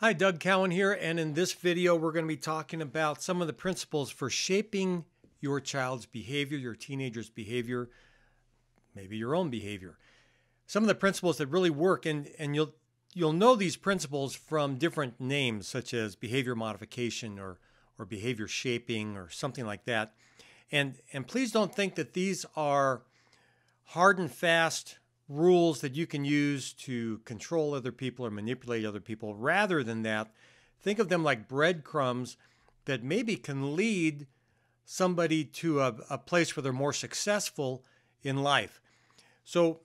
Hi, Doug Cowan here, and in this video we're going to be talking about some of the principles for shaping your child's behavior, your teenager's behavior, maybe your own behavior. Some of the principles that really work, and you'll know these principles from different names such as behavior modification or behavior shaping or something like that. And please don't think that these are hard and fast rules that you can use to control other people or manipulate other people. Rather than that, think of them like breadcrumbs that maybe can lead somebody to a place where they're more successful in life. So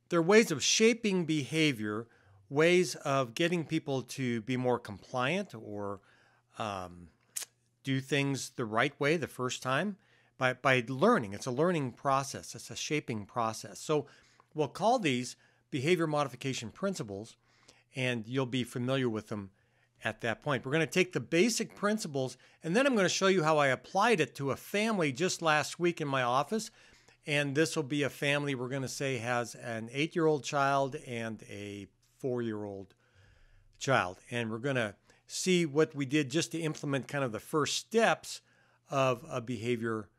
there are ways of shaping behavior, ways of getting people to be more compliant or do things the right way the first time. By learning. It's a learning process. It's a shaping process. So we'll call these behavior modification principles, and you'll be familiar with them at that point. We're going to take the basic principles, and then I'm going to show you how I applied it to a family just last week in my office. And this will be a family we're going to say has an 8-year-old child and a 4-year-old child. And we're going to see what we did just to implement kind of the first steps of a behavior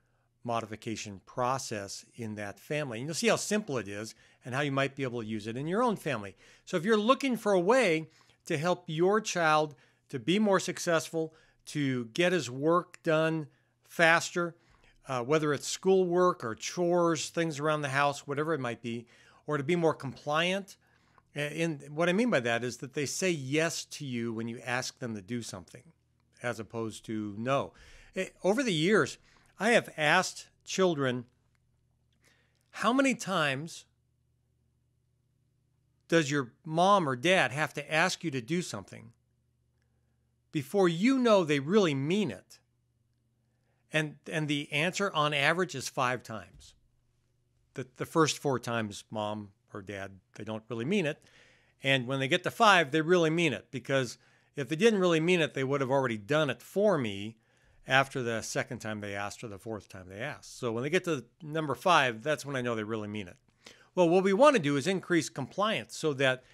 modification process in that family. And you'll see how simple it is and how you might be able to use it in your own family. So if you're looking for a way to help your child to be more successful, to get his work done faster, whether it's schoolwork or chores, things around the house, whatever it might be, or to be more compliant. And what I mean by that is that they say yes to you when you ask them to do something, as opposed to no. Over the years, I have asked children, how many times does your mom or dad have to ask you to do something before you know they really mean it? And the answer on average is 5 times. The first 4 times, mom or dad, they don't really mean it. And when they get to 5, they really mean it, because if they didn't really mean it, they would have already done it for me after the second time they asked or the 4th time they asked. So when they get to number 5, that's when I know they really mean it. Well, what we want to do is increase compliance so that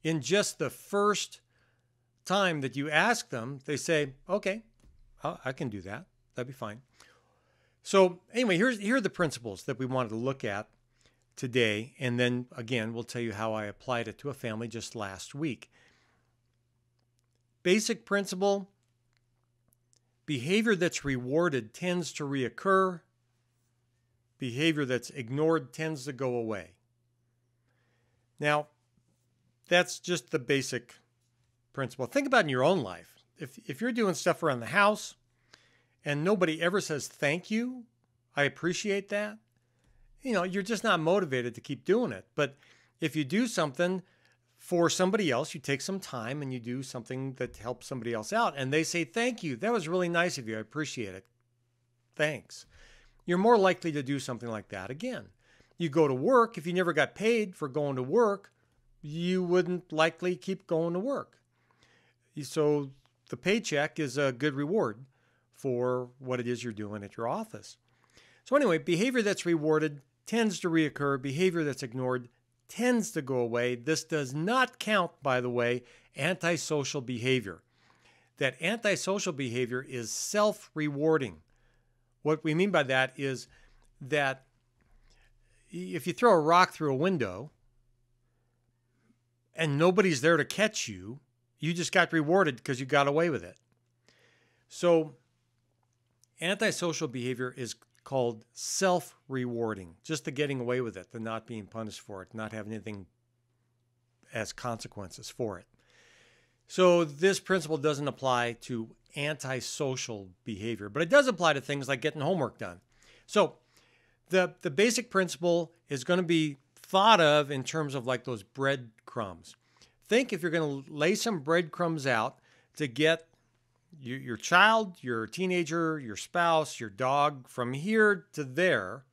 in just the first time that you ask them, they say, okay, I can do that. That'd be fine. So anyway, here are the principles that we wanted to look at today. And then again, we'll tell you how I applied it to a family just last week. Basic principle: behavior that's rewarded tends to reoccur. Behavior that's ignored tends to go away. Now, that's just the basic principle. Think about in your own life. If you're doing stuff around the house and nobody ever says thank you, I appreciate that, you're just not motivated to keep doing it. But if you do something for somebody else, you take some time and you do something that helps somebody else out, and they say, thank you, that was really nice of you, I appreciate it, thanks. You're more likely to do something like that again. You go to work, if you never got paid for going to work, you wouldn't likely keep going to work. So the paycheck is a good reward for what it is you're doing at your office. So anyway, behavior that's rewarded tends to reoccur. Behavior that's ignored tends to go away. This does not count, by the way, antisocial behavior. That antisocial behavior is self-rewarding. What we mean by that is that if you throw a rock through a window and nobody's there to catch you, you just got rewarded because you got away with it. So antisocial behavior is called self-rewarding, just the getting away with it, the not being punished for it, not having anything as consequences for it. So this principle doesn't apply to antisocial behavior, but it does apply to things like getting homework done. So the basic principle is going to be thought of in terms of like those breadcrumbs. Think if you're going to lay some breadcrumbs out to get your child, your teenager, your spouse, your dog, from here to there,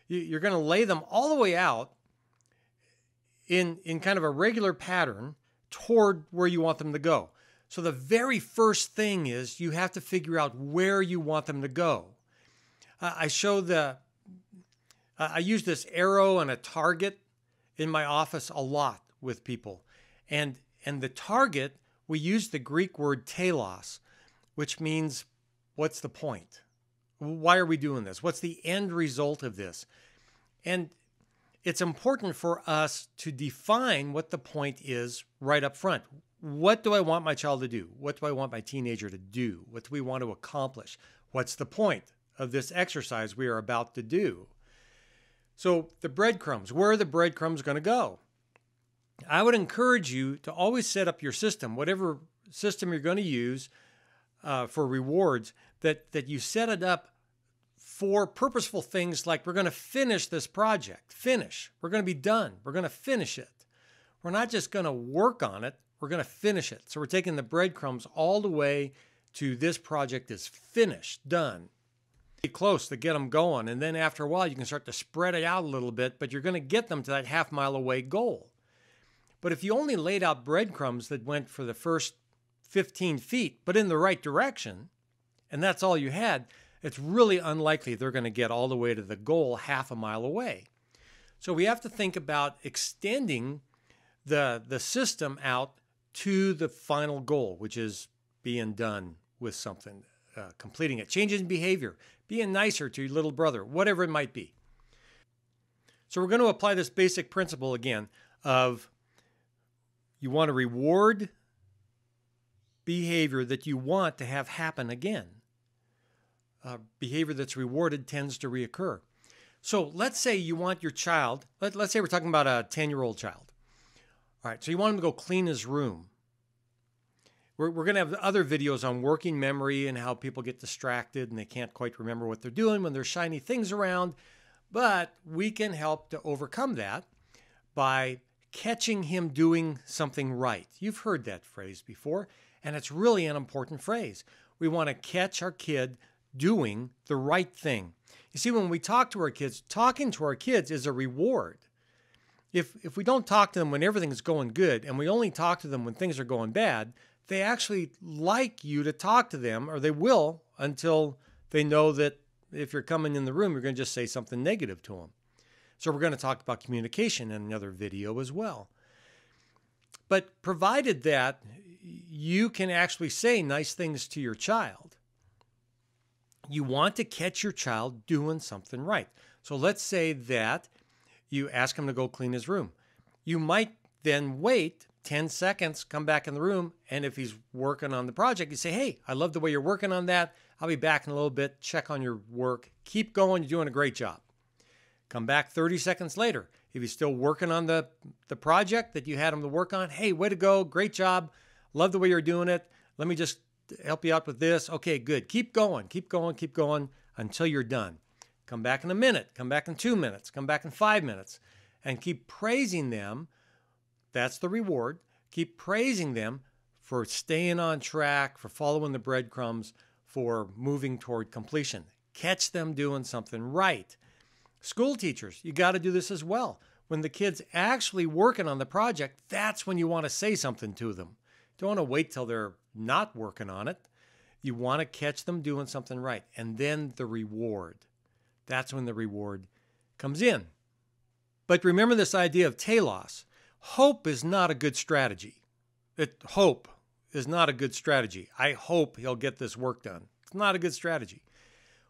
you're going to lay them all the way out in kind of a regular pattern toward where you want them to go. So the very first thing is you have to figure out where you want them to go. I use this arrow and a target in my office a lot with people. And And the target, we use the Greek word telos, which means, what's the point? Why are we doing this? What's the end result of this? And it's important for us to define what the point is right up front. What do I want my child to do? What do I want my teenager to do? What do we want to accomplish? What's the point of this exercise we are about to do? So the breadcrumbs, where are the breadcrumbs going to go? I would encourage you to always set up your system, whatever system you're going to use for rewards, that you set it up for purposeful things like we're going to finish this project. Finish. We're going to be done. We're going to finish it. We're not just going to work on it. We're going to finish it. So we're taking the breadcrumbs all the way to this project is finished, done. Be close to get them going. And then after a while, you can start to spread it out a little bit, but you're going to get them to that half-mile away goal. But if you only laid out breadcrumbs that went for the first 15 feet, but in the right direction, and that's all you had, it's really unlikely they're going to get all the way to the goal half a mile away. So we have to think about extending the system out to the final goal, which is being done with something, completing it, changing behavior, being nicer to your little brother, whatever it might be. So we're going to apply this basic principle again of you want to reward behavior that you want to have happen again. Behavior that's rewarded tends to reoccur. So let's say you want your child, let's say we're talking about a 10-year-old child. All right, so you want him to go clean his room. We're going to have other videos on working memory and how people get distracted and they can't quite remember what they're doing when there's shiny things around. But we can help to overcome that by catching him doing something right. You've heard that phrase before, and it's really an important phrase. We want to catch our kid doing the right thing. You see, when we talk to our kids, talking to our kids is a reward. If we don't talk to them when everything's going good and we only talk to them when things are going bad, they actually like you to talk to them, or they will until they know that if you're coming in the room, you're going to just say something negative to them. So we're going to talk about communication in another video as well. But provided that you can actually say nice things to your child, you want to catch your child doing something right. So let's say that you ask him to go clean his room. You might then wait 10 seconds, come back in the room, and if he's working on the project, you say, hey, I love the way you're working on that. I'll be back in a little bit. Check on your work. Keep going. You're doing a great job. Come back 30 seconds later. If he's still working on the project that you had him to work on, hey, way to go. Great job. Love the way you're doing it. Let me just help you out with this. Okay, good. Keep going, keep going, keep going until you're done. Come back in a minute. Come back in 2 minutes. Come back in 5 minutes. And keep praising them. That's the reward. Keep praising them for staying on track, for following the breadcrumbs, for moving toward completion. Catch them doing something right. School teachers, you got to do this as well. When the kid's actually working on the project, that's when you want to say something to them. Don't want to wait till they're not working on it. You want to catch them doing something right. And then the reward. That's when the reward comes in. But remember this idea of telos. Hope is not a good strategy. Hope is not a good strategy. I hope he'll get this work done. It's not a good strategy.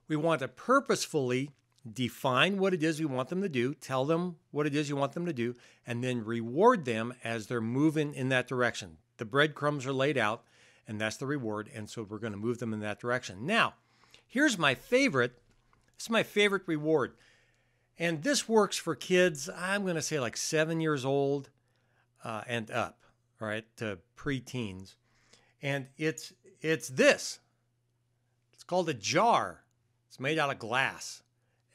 We want to purposefully define what it is we want them to do, tell them what it is you want them to do, and then reward them as they're moving in that direction. The breadcrumbs are laid out, and that's the reward, and so we're going to move them in that direction. Now, here's my favorite. This is my favorite reward. And this works for kids, I'm going to say like 7 years old and up, all right, to preteens. And it's this. It's called a jar. It's made out of glass.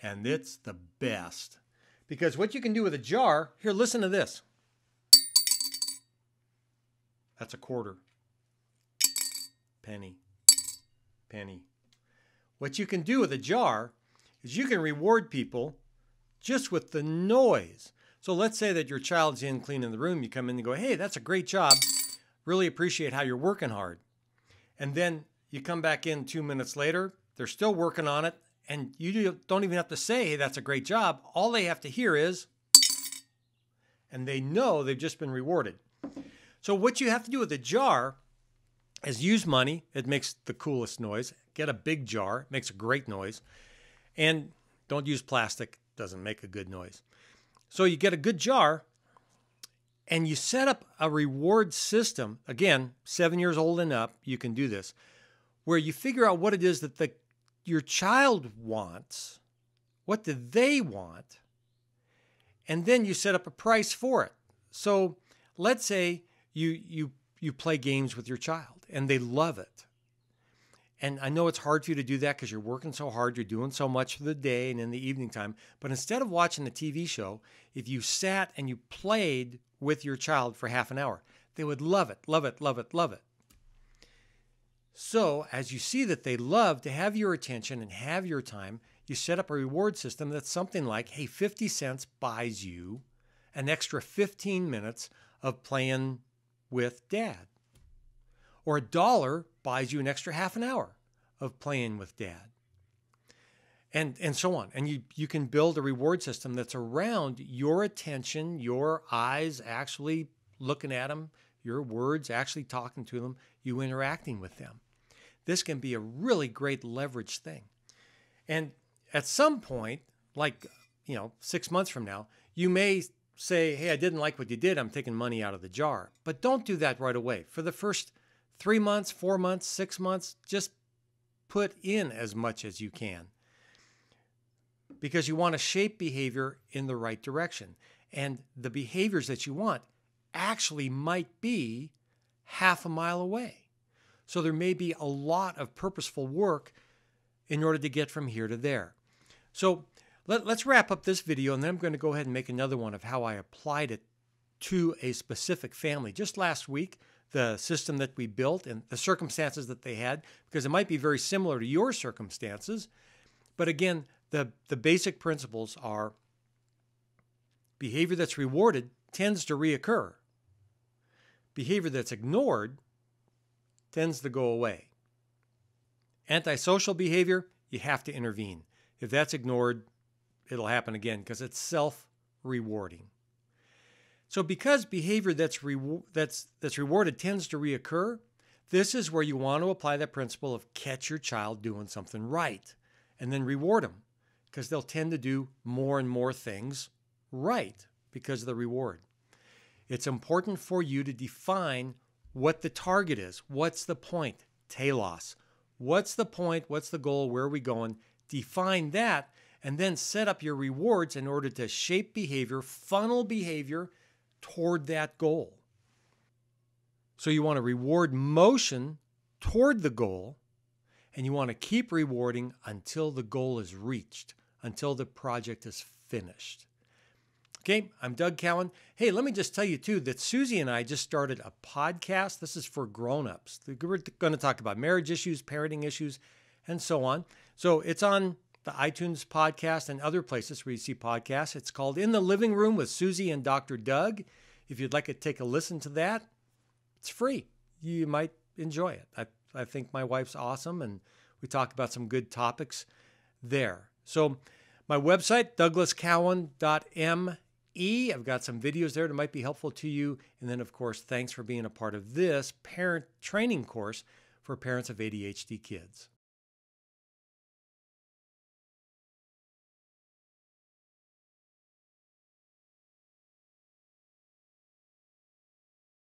And it's the best. Because what you can do with a jar, here, listen to this. That's a quarter. Penny. Penny. What you can do with a jar is you can reward people just with the noise. So let's say that your child's in cleaning the room. You come in and go, hey, that's a great job. Really appreciate how you're working hard. And then you come back in 2 minutes later. They're still working on it. And you don't even have to say, hey, that's a great job. All they have to hear is, and they know they've just been rewarded. So what you have to do with a jar is use money. It makes the coolest noise. Get a big jar. It makes a great noise. And don't use plastic. Doesn't make a good noise. So you get a good jar and you set up a reward system. Again, 7 years old and up, you can do this, where you figure out what it is that your child wants. What do they want? And then you set up a price for it. So let's say you play games with your child and they love it. And I know it's hard for you to do that because you're working so hard, you're doing so much for the day and in the evening time. But instead of watching the TV show, if you sat and you played with your child for half an hour, they would love it, love it, love it, love it. So as you see that they love to have your attention and have your time, you set up a reward system that's something like, hey, 50 cents buys you an extra 15 minutes of playing with dad. Or $1 buys you an extra half an hour of playing with dad. And so on. And you can build a reward system that's around your attention, your eyes actually looking at them, your words actually talking to them, you interacting with them. This can be a really great leverage thing. And at some point, like 6 months from now, you may say, hey, I didn't like what you did. I'm taking money out of the jar. But don't do that right away. For the first 3 months, 4 months, 6 months, just put in as much as you can. Because you want to shape behavior in the right direction. And the behaviors that you want actually might be half a mile away. So there may be a lot of purposeful work in order to get from here to there. So let's wrap up this video, and then I'm going to go ahead and make another one of how I applied it to a specific family. Just last week, the system that we built and the circumstances that they had, because it might be very similar to your circumstances. But again, the basic principles are behavior that's rewarded tends to reoccur. Behavior that's ignored tends to go away. Antisocial behavior, you have to intervene. If that's ignored, it'll happen again because it's self-rewarding. So because behavior that's rewarded tends to reoccur, this is where you want to apply that principle of catch your child doing something right and then reward them, because they'll tend to do more and more things right because of the reward. It's important for you to define what the target is. What's the point? Telos. What's the point? What's the goal? Where are we going? Define that and then set up your rewards in order to shape behavior, funnel behavior toward that goal. So you want to reward motion toward the goal, and you want to keep rewarding until the goal is reached, until the project is finished. Okay, I'm Doug Cowan. Hey, let me just tell you too that Susie and I just started a podcast. This is for grown-ups. We're going to talk about marriage issues, parenting issues, and so on. So it's on the iTunes podcast and other places where you see podcasts. It's called In the Living Room with Susie and Dr. Doug. If you'd like to take a listen to that, it's free. You might enjoy it. I think my wife's awesome, and we talk about some good topics there. So my website, douglascowan.me. I've got some videos there that might be helpful to you. And then, of course, thanks for being a part of this parent training course for parents of ADHD kids.